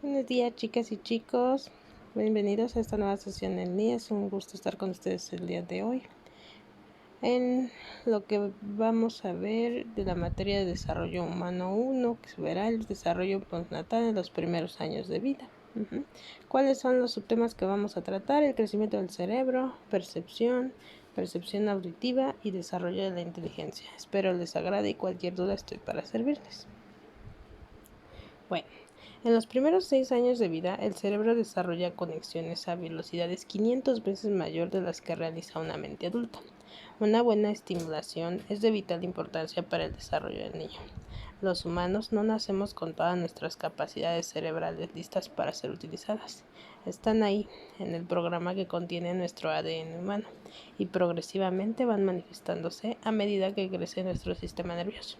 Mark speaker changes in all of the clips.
Speaker 1: Buenos días, chicas y chicos. Bienvenidos a esta nueva sesión en día. Es un gusto estar con ustedes el día de hoy. En lo que vamos a ver de la materia de desarrollo humano 1, que se verá el desarrollo postnatal en los primeros años de vida. ¿Cuáles son los subtemas que vamos a tratar? El crecimiento del cerebro, percepción auditiva y desarrollo de la inteligencia. Espero les agrade y cualquier duda estoy para servirles. Bueno, en los primeros 6 años de vida, el cerebro desarrolla conexiones a velocidades 500 veces mayor de las que realiza una mente adulta. Una buena estimulación es de vital importancia para el desarrollo del niño. Los humanos no nacemos con todas nuestras capacidades cerebrales listas para ser utilizadas. Están ahí, en el programa que contiene nuestro ADN humano, y progresivamente van manifestándose a medida que crece nuestro sistema nervioso.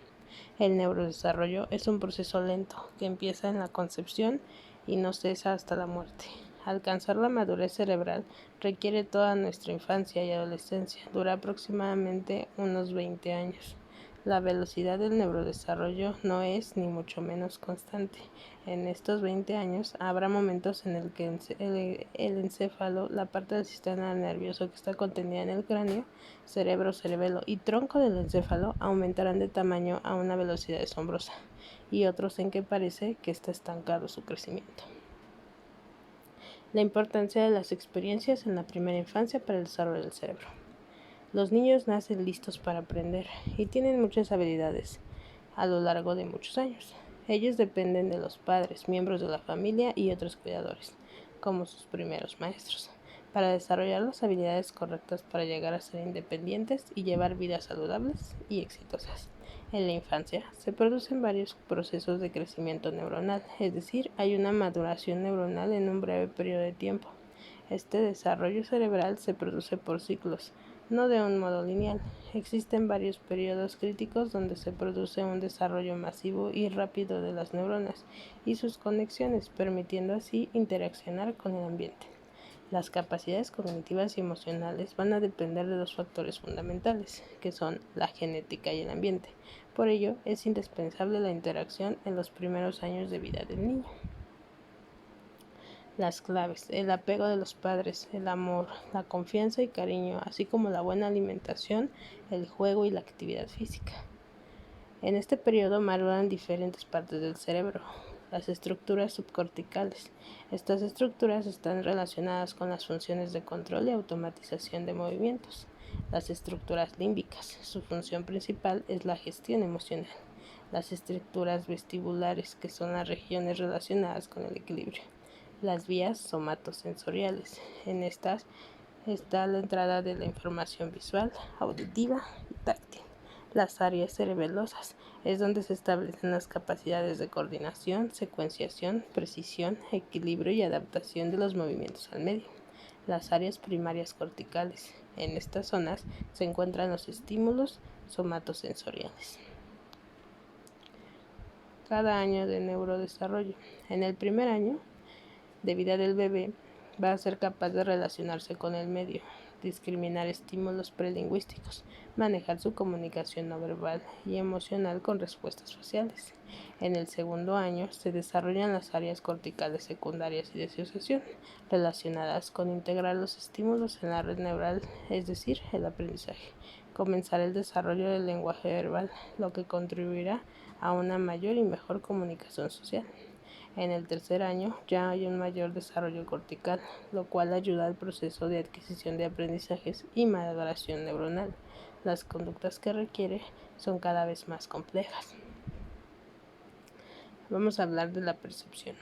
Speaker 1: El neurodesarrollo es un proceso lento que empieza en la concepción y no cesa hasta la muerte. Alcanzar la madurez cerebral requiere toda nuestra infancia y adolescencia, dura aproximadamente unos 20 años. La velocidad del neurodesarrollo no es ni mucho menos constante. En estos 20 años habrá momentos en el que el encéfalo, la parte del sistema nervioso que está contenida en el cráneo, cerebro, cerebelo y tronco del encéfalo aumentarán de tamaño a una velocidad asombrosa, y otros en que parece que está estancado su crecimiento. La importancia de las experiencias en la primera infancia para el desarrollo del cerebro. Los niños nacen listos para aprender y tienen muchas habilidades a lo largo de muchos años. Ellos dependen de los padres, miembros de la familia y otros cuidadores, como sus primeros maestros, para desarrollar las habilidades correctas para llegar a ser independientes y llevar vidas saludables y exitosas. En la infancia se producen varios procesos de crecimiento neuronal, es decir, hay una maduración neuronal en un breve periodo de tiempo. Este desarrollo cerebral se produce por ciclos, no de un modo lineal. Existen varios periodos críticos donde se produce un desarrollo masivo y rápido de las neuronas y sus conexiones, permitiendo así interaccionar con el ambiente. Las capacidades cognitivas y emocionales van a depender de dos factores fundamentales, que son la genética y el ambiente. Por ello, es indispensable la interacción en los primeros años de vida del niño. Las claves: el apego de los padres, el amor, la confianza y cariño, así como la buena alimentación, el juego y la actividad física. En este periodo maduran diferentes partes del cerebro. Las estructuras subcorticales. Estas estructuras están relacionadas con las funciones de control y automatización de movimientos. Las estructuras límbicas. Su función principal es la gestión emocional. Las estructuras vestibulares, que son las regiones relacionadas con el equilibrio. Las vías somatosensoriales. En estas está la entrada de la información visual, auditiva y táctil. Las áreas cerebelosas es donde se establecen las capacidades de coordinación, secuenciación, precisión, equilibrio y adaptación de los movimientos al medio. Las áreas primarias corticales. En estas zonas se encuentran los estímulos somatosensoriales. Cada año de neurodesarrollo. En el primer año de vida del bebé va a ser capaz de relacionarse con el medio, discriminar estímulos prelingüísticos, manejar su comunicación no verbal y emocional con respuestas faciales. En el segundo año se desarrollan las áreas corticales secundarias y de asociación, relacionadas con integrar los estímulos en la red neural, es decir, el aprendizaje. Comenzará el desarrollo del lenguaje verbal, lo que contribuirá a una mayor y mejor comunicación social. En el tercer año ya hay un mayor desarrollo cortical, lo cual ayuda al proceso de adquisición de aprendizajes y maduración neuronal. Las conductas que requiere son cada vez más complejas. Vamos a hablar de la percepción.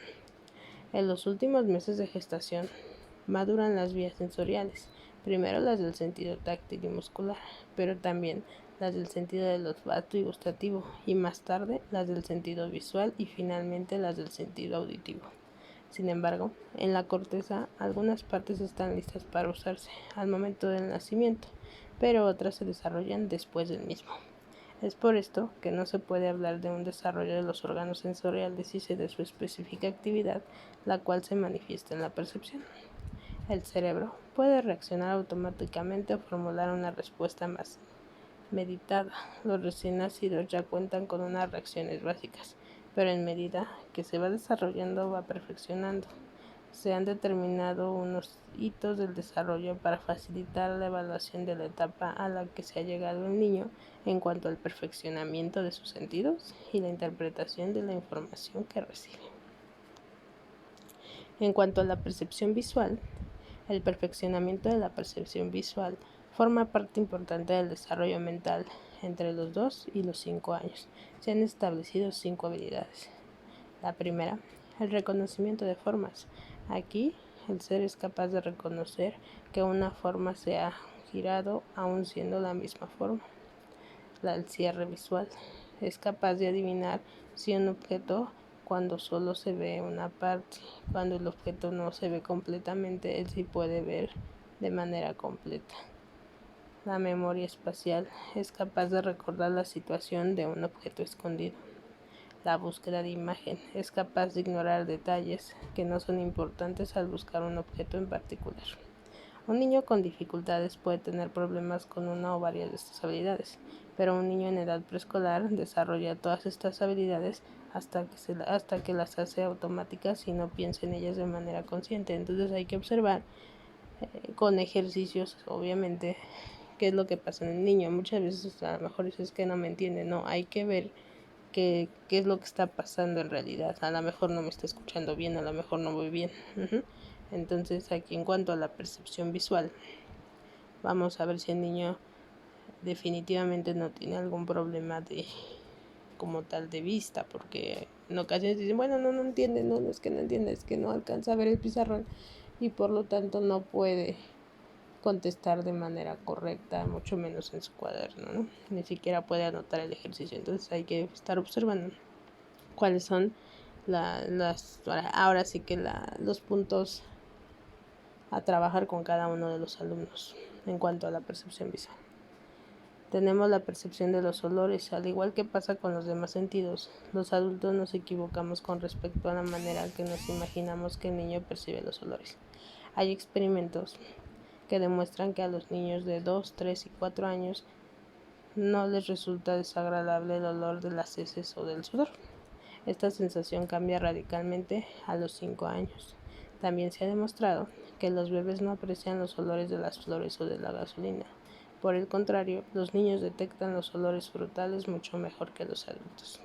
Speaker 1: En los últimos meses de gestación maduran las vías sensoriales, primero las del sentido táctil y muscular, pero también las del sentido del olfato y gustativo, y más tarde las del sentido visual y finalmente las del sentido auditivo. Sin embargo, en la corteza algunas partes están listas para usarse al momento del nacimiento, pero otras se desarrollan después del mismo. Es por esto que no se puede hablar de un desarrollo de los órganos sensoriales si se de su específica actividad, la cual se manifiesta en la percepción. El cerebro puede reaccionar automáticamente o formular una respuesta más meditada. Los recién nacidos ya cuentan con unas reacciones básicas, pero en medida que se va desarrollando va perfeccionando. Se han determinado unos hitos del desarrollo para facilitar la evaluación de la etapa a la que se ha llegado el niño en cuanto al perfeccionamiento de sus sentidos y la interpretación de la información que recibe. En cuanto a la percepción visual, el perfeccionamiento de la percepción visual forma parte importante del desarrollo mental entre los 2 y los 5 años. Se han establecido 5 habilidades. La primera, el reconocimiento de formas. Aquí, el ser es capaz de reconocer que una forma se ha girado aún siendo la misma forma. El cierre visual. Es capaz de adivinar si un objeto cuando solo se ve una parte. Cuando el objeto no se ve completamente, él sí puede ver de manera completa. La memoria espacial. Es capaz de recordar la situación de un objeto escondido. La búsqueda de imagen. Es capaz de ignorar detalles que no son importantes al buscar un objeto en particular. Un niño con dificultades puede tener problemas con una o varias de estas habilidades, pero un niño en edad preescolar desarrolla todas estas habilidades hasta que las hace automáticas y no piensa en ellas de manera consciente. Entonces hay que observar con ejercicios, obviamente, qué es lo que pasa en el niño. Muchas veces a lo mejor es que no me entiende, no, hay que ver qué es lo que está pasando en realidad. A lo mejor no me está escuchando bien, a lo mejor no voy bien. Entonces aquí en cuanto a la percepción visual, vamos a ver si el niño definitivamente no tiene algún problema de como tal de vista, porque en ocasiones dicen, bueno, no entiende, no es que no entiende, es que no alcanza a ver el pizarrón y por lo tanto no puede contestar de manera correcta, mucho menos en su cuaderno, ¿no? Ni siquiera puede anotar el ejercicio. Entonces hay que estar observando cuáles son ahora sí que los puntos a trabajar con cada uno de los alumnos en cuanto a la percepción visual. Tenemos la percepción de los olores. Al igual que pasa con los demás sentidos, los adultos nos equivocamos con respecto a la manera que nos imaginamos que el niño percibe los olores. Hay experimentos que demuestran que a los niños de 2, 3 y 4 años no les resulta desagradable el olor de las heces o del sudor. Esta sensación cambia radicalmente a los 5 años. También se ha demostrado que los bebés no aprecian los olores de las flores o de la gasolina. Por el contrario, los niños detectan los olores frutales mucho mejor que los adultos.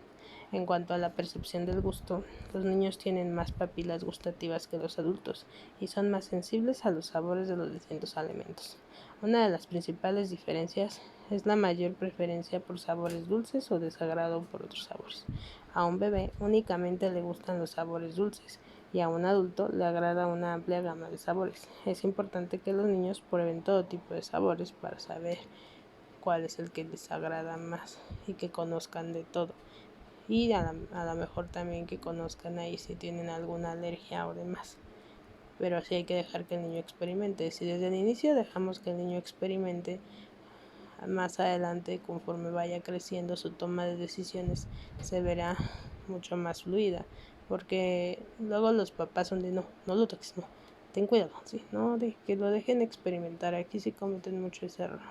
Speaker 1: En cuanto a la percepción del gusto, los niños tienen más papilas gustativas que los adultos y son más sensibles a los sabores de los distintos alimentos. Una de las principales diferencias es la mayor preferencia por sabores dulces o desagrado por otros sabores. A un bebé únicamente le gustan los sabores dulces y a un adulto le agrada una amplia gama de sabores. Es importante que los niños prueben todo tipo de sabores para saber cuál es el que les agrada más y que conozcan de todo. Y a lo mejor también que conozcan ahí si tienen alguna alergia o demás. Pero así hay que dejar que el niño experimente. Si desde el inicio dejamos que el niño experimente, más adelante, conforme vaya creciendo, su toma de decisiones se verá mucho más fluida. Porque luego los papás son de no lo toques, no, ten cuidado, ¿sí? No, que lo dejen experimentar. Aquí sí cometen mucho ese error,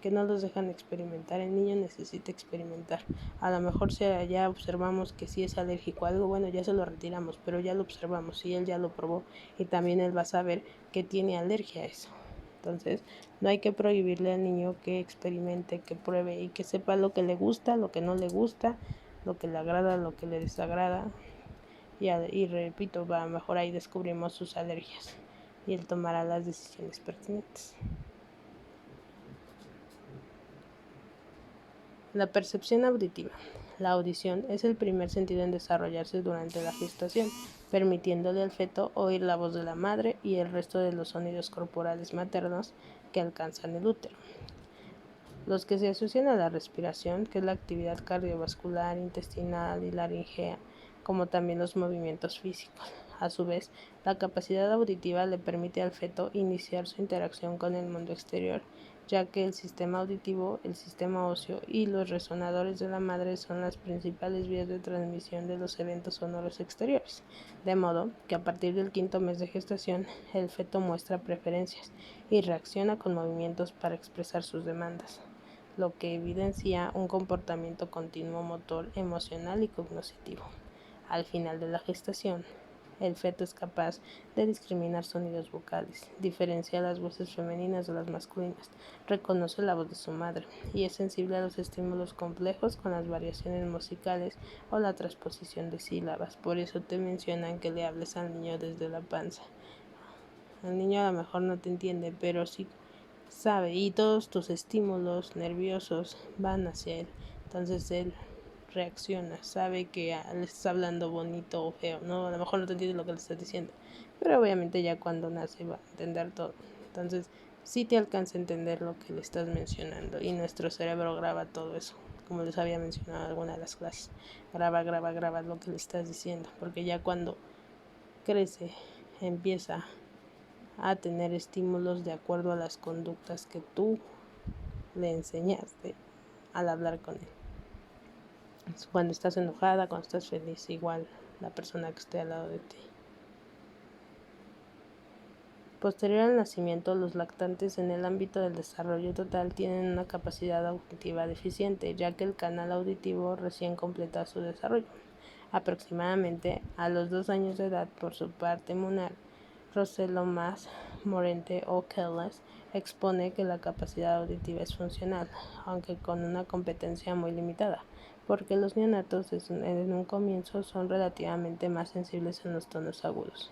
Speaker 1: que no los dejan experimentar. El niño necesita experimentar. A lo mejor si ya observamos que sí es alérgico a algo, bueno, ya se lo retiramos, pero ya lo observamos y él ya lo probó y también él va a saber que tiene alergia a eso. Entonces, no hay que prohibirle al niño que experimente, que pruebe y que sepa lo que le gusta, lo que no le gusta, lo que le agrada, lo que le desagrada. Y repito, a lo mejor ahí descubrimos sus alergias y él tomará las decisiones pertinentes. La percepción auditiva. La audición es el primer sentido en desarrollarse durante la gestación, permitiéndole al feto oír la voz de la madre y el resto de los sonidos corporales maternos que alcanzan el útero. Los que se asocian a la respiración, que es la actividad cardiovascular, intestinal y laringea, como también los movimientos físicos. A su vez, la capacidad auditiva le permite al feto iniciar su interacción con el mundo exterior, ya que el sistema auditivo, el sistema óseo y los resonadores de la madre son las principales vías de transmisión de los eventos sonoros exteriores, de modo que a partir del 5º mes de gestación, el feto muestra preferencias y reacciona con movimientos para expresar sus demandas, lo que evidencia un comportamiento continuo motor, emocional y cognitivo. Al final de la gestación, el feto es capaz de discriminar sonidos vocales, diferencia las voces femeninas de las masculinas, reconoce la voz de su madre y es sensible a los estímulos complejos con las variaciones musicales o la transposición de sílabas. Por eso te mencionan que le hables al niño desde la panza. El niño a lo mejor no te entiende, pero sí sabe, y todos tus estímulos nerviosos van hacia él. Entonces él reacciona, sabe que le estás hablando bonito o feo, ¿no? A lo mejor no te entiende lo que le estás diciendo, pero obviamente ya cuando nace va a entender todo. Entonces sí te alcanza a entender lo que le estás mencionando y nuestro cerebro graba todo eso, como les había mencionado en alguna de las clases. Graba lo que le estás diciendo, porque ya cuando crece empieza a tener estímulos de acuerdo a las conductas que tú le enseñaste al hablar con él. Cuando estás enojada, cuando estás feliz, igual la persona que esté al lado de ti. Posterior al nacimiento, los lactantes en el ámbito del desarrollo total tienen una capacidad auditiva deficiente, ya que el canal auditivo recién completa su desarrollo. Aproximadamente a los 2 años de edad, por su parte, Rossello Mas Morente O'Kelles expone que la capacidad auditiva es funcional, aunque con una competencia muy limitada, porque los neonatos en un comienzo son relativamente más sensibles en los tonos agudos,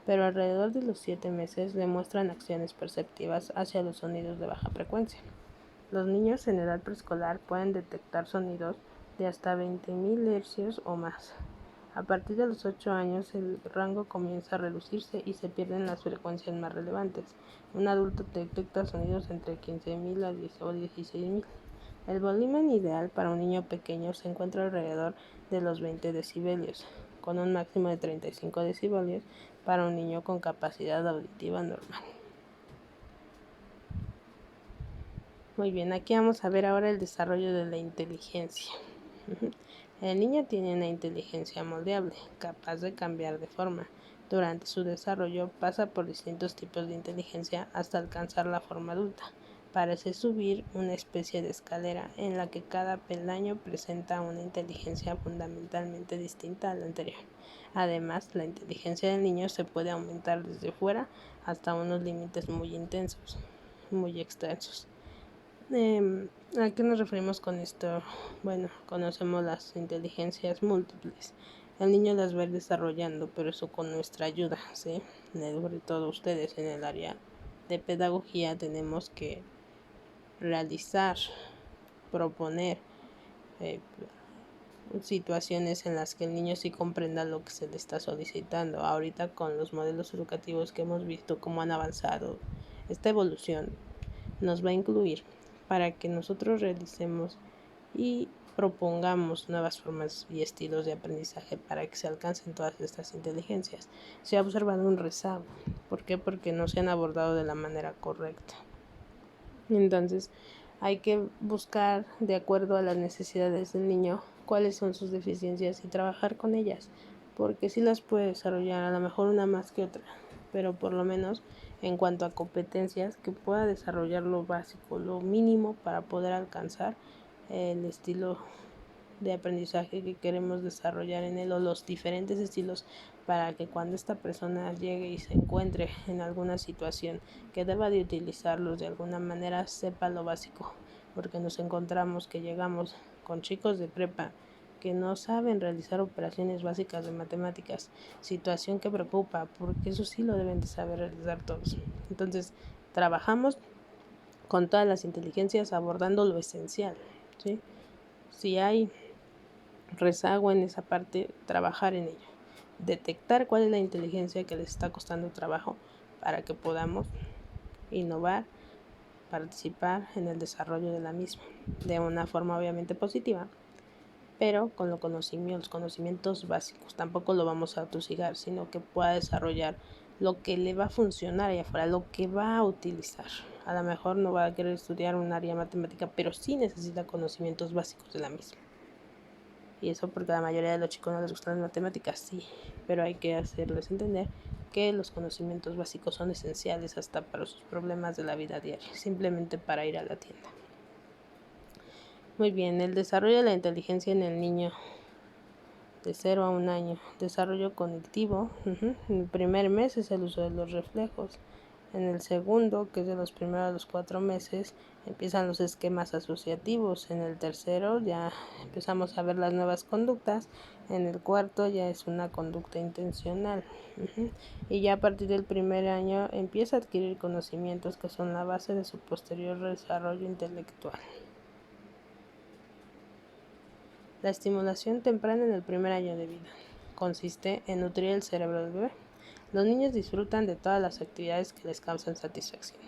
Speaker 1: pero alrededor de los 7 meses demuestran acciones perceptivas hacia los sonidos de baja frecuencia. Los niños en edad preescolar pueden detectar sonidos de hasta 20.000 Hz o más. A partir de los 8 años el rango comienza a reducirse y se pierden las frecuencias más relevantes. Un adulto detecta sonidos entre 15.000 o 16.000. El volumen ideal para un niño pequeño se encuentra alrededor de los 20 decibelios, con un máximo de 35 decibelios para un niño con capacidad auditiva normal. Muy bien, aquí vamos a ver ahora el desarrollo de la inteligencia. El niño tiene una inteligencia moldeable, capaz de cambiar de forma. Durante su desarrollo pasa por distintos tipos de inteligencia hasta alcanzar la forma adulta. Parece subir una especie de escalera en la que cada peldaño presenta una inteligencia fundamentalmente distinta a la anterior. Además, la inteligencia del niño se puede aumentar desde fuera hasta unos límites muy intensos, muy extensos. ¿A qué nos referimos con esto? Bueno, conocemos las inteligencias múltiples. El niño las va a ir desarrollando, pero eso con nuestra ayuda, ¿sí? Sobre todo ustedes en el área de pedagogía tenemos que realizar, proponer situaciones en las que el niño sí comprenda lo que se le está solicitando. Ahorita con los modelos educativos que hemos visto cómo han avanzado, esta evolución nos va a incluir para que nosotros realicemos y propongamos nuevas formas y estilos de aprendizaje para que se alcancen todas estas inteligencias. Se ha observado un rezago. ¿Por qué? Porque no se han abordado de la manera correcta. Entonces, hay que buscar, de acuerdo a las necesidades del niño, cuáles son sus deficiencias y trabajar con ellas, porque sí las puede desarrollar, a lo mejor una más que otra, pero por lo menos en cuanto a competencias, que pueda desarrollar lo básico, lo mínimo para poder alcanzar el estilo de aprendizaje que queremos desarrollar en él, o los diferentes estilos, para que cuando esta persona llegue y se encuentre en alguna situación que deba de utilizarlos de alguna manera, sepa lo básico, porque nos encontramos que llegamos con chicos de prepa que no saben realizar operaciones básicas de matemáticas, situación que preocupa, porque eso sí lo deben de saber realizar todos. Entonces, trabajamos con todas las inteligencias abordando lo esencial, ¿sí? Si hay rezago en esa parte, trabajar en ello, detectar cuál es la inteligencia que les está costando trabajo para que podamos innovar, participar en el desarrollo de la misma, de una forma obviamente positiva, pero con los conocimientos básicos. Tampoco lo vamos a atosigar, sino que pueda desarrollar lo que le va a funcionar allá afuera, lo que va a utilizar. A lo mejor no va a querer estudiar un área matemática, pero sí necesita conocimientos básicos de la misma. Y eso porque a la mayoría de los chicos no les gustan las matemáticas, sí, pero hay que hacerles entender que los conocimientos básicos son esenciales hasta para sus problemas de la vida diaria, simplemente para ir a la tienda. Muy bien, el desarrollo de la inteligencia en el niño de 0 a 1 año. Desarrollo cognitivo. En el primer mes es el uso de los reflejos. En el segundo, que es de los primeros a los 4 meses, empiezan los esquemas asociativos. En el tercero ya empezamos a ver las nuevas conductas. En el cuarto ya es una conducta intencional. Y ya a partir del primer año empieza a adquirir conocimientos que son la base de su posterior desarrollo intelectual. La estimulación temprana en el primer año de vida consiste en nutrir el cerebro del bebé. Los niños disfrutan de todas las actividades que les causan satisfacción.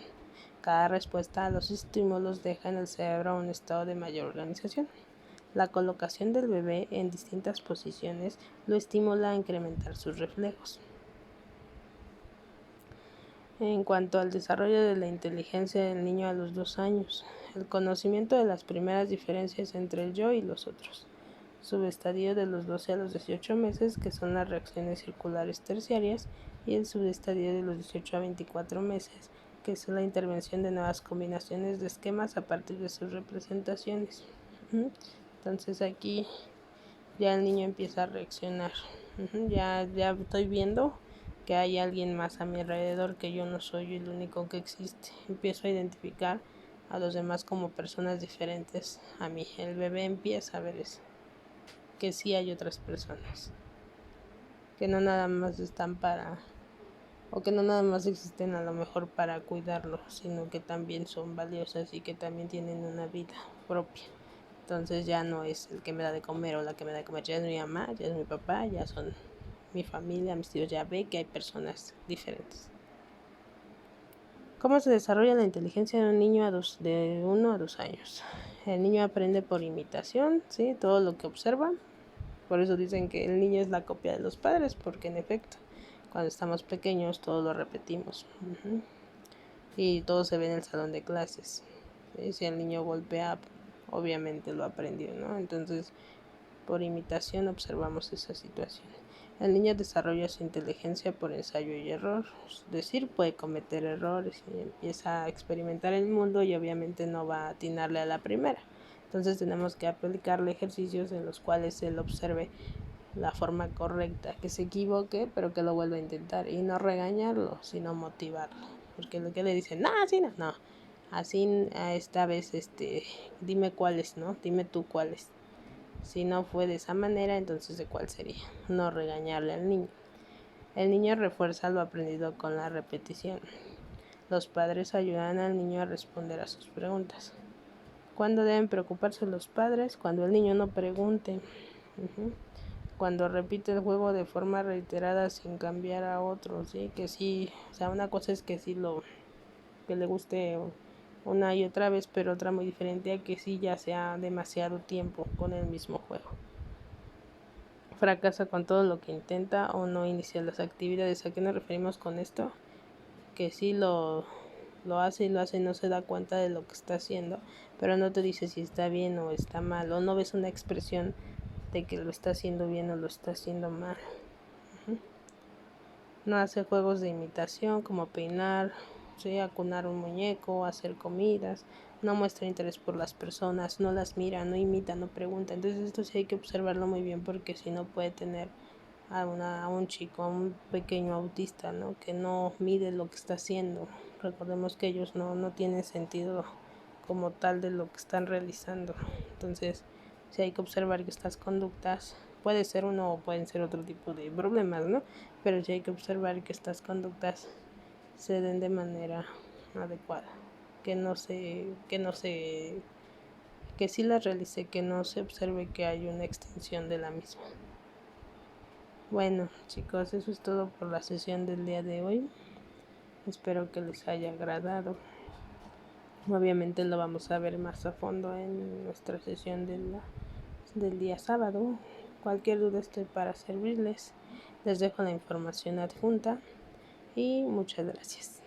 Speaker 1: Cada respuesta a los estímulos deja en el cerebro un estado de mayor organización. La colocación del bebé en distintas posiciones lo estimula a incrementar sus reflejos. En cuanto al desarrollo de la inteligencia del niño a los 2 años, el conocimiento de las primeras diferencias entre el yo y los otros. Subestadio de los 12 a los 18 meses, que son las reacciones circulares terciarias, y el subestadio de los 18 a 24 meses, que es la intervención de nuevas combinaciones de esquemas a partir de sus representaciones. Entonces aquí ya el niño empieza a reaccionar. Ya estoy viendo que hay alguien más a mi alrededor, que yo no soy el único que existe. Empiezo a identificar a los demás como personas diferentes a mí. El bebé empieza a ver eso, que sí hay otras personas, que no nada más están o que no nada más existen a lo mejor para cuidarlo, sino que también son valiosas y que también tienen una vida propia. Entonces ya no es el que me da de comer o la que me da de comer, ya es mi mamá, ya es mi papá, ya son mi familia, mis tíos, ya ve que hay personas diferentes. ¿Cómo se desarrolla la inteligencia de un niño de 1 a 2 años? El niño aprende por imitación, ¿sí? Todo lo que observa. Por eso dicen que el niño es la copia de los padres, porque en efecto, cuando estamos pequeños todo lo repetimos. Y todo se ve en el salón de clases. ¿Sí? Si el niño golpea, obviamente lo aprendió, ¿no? Entonces, por imitación observamos esa situación. El niño desarrolla su inteligencia por ensayo y error, es decir, puede cometer errores y empieza a experimentar el mundo y obviamente no va a atinarle a la primera. Entonces tenemos que aplicarle ejercicios en los cuales él observe la forma correcta, que se equivoque, pero que lo vuelva a intentar y no regañarlo, sino motivarlo. Porque lo que le dicen, no, así no, no, así esta vez, dime cuáles, ¿no? Dime tú cuáles. Si no fue de esa manera, entonces ¿de cuál sería? No regañarle al niño. El niño refuerza lo aprendido con la repetición. Los padres ayudan al niño a responder a sus preguntas. ¿Cuándo deben preocuparse los padres? Cuando el niño no pregunte. Cuando repite el juego de forma reiterada sin cambiar a otro, ¿sí? Que sí, o sea, una cosa es que sí que le guste una y otra vez, pero otra muy diferente a que sí ya sea demasiado tiempo con el mismo juego. Fracasa con todo lo que intenta o no inicia las actividades. ¿A qué nos referimos con esto? Que sí lo hace y lo hace y no se da cuenta de lo que está haciendo, pero no te dice si está bien o está mal, o no ves una expresión de que lo está haciendo bien o lo está haciendo mal. No hace juegos de imitación como peinar, ¿sí? Acunar un muñeco, hacer comidas. No muestra interés por las personas, no las mira, no imita, no pregunta. Entonces esto sí hay que observarlo muy bien, porque si no puede tener a un chico, a un pequeño autista, ¿no? Que no mide lo que está haciendo. Recordemos que ellos no tienen sentido como tal de lo que están realizando. Entonces sí hay que observar que estas conductas, puede ser uno o pueden ser otro tipo de problemas, ¿no? Pero sí hay que observar que estas conductas se den de manera adecuada, que sí las realice, que no se observe que hay una extensión de la misma. Bueno, chicos, eso es todo por la sesión del día de hoy. Espero que les haya agradado. Obviamente lo vamos a ver más a fondo en nuestra sesión del día sábado. Cualquier duda estoy para servirles. Les dejo la información adjunta y muchas gracias.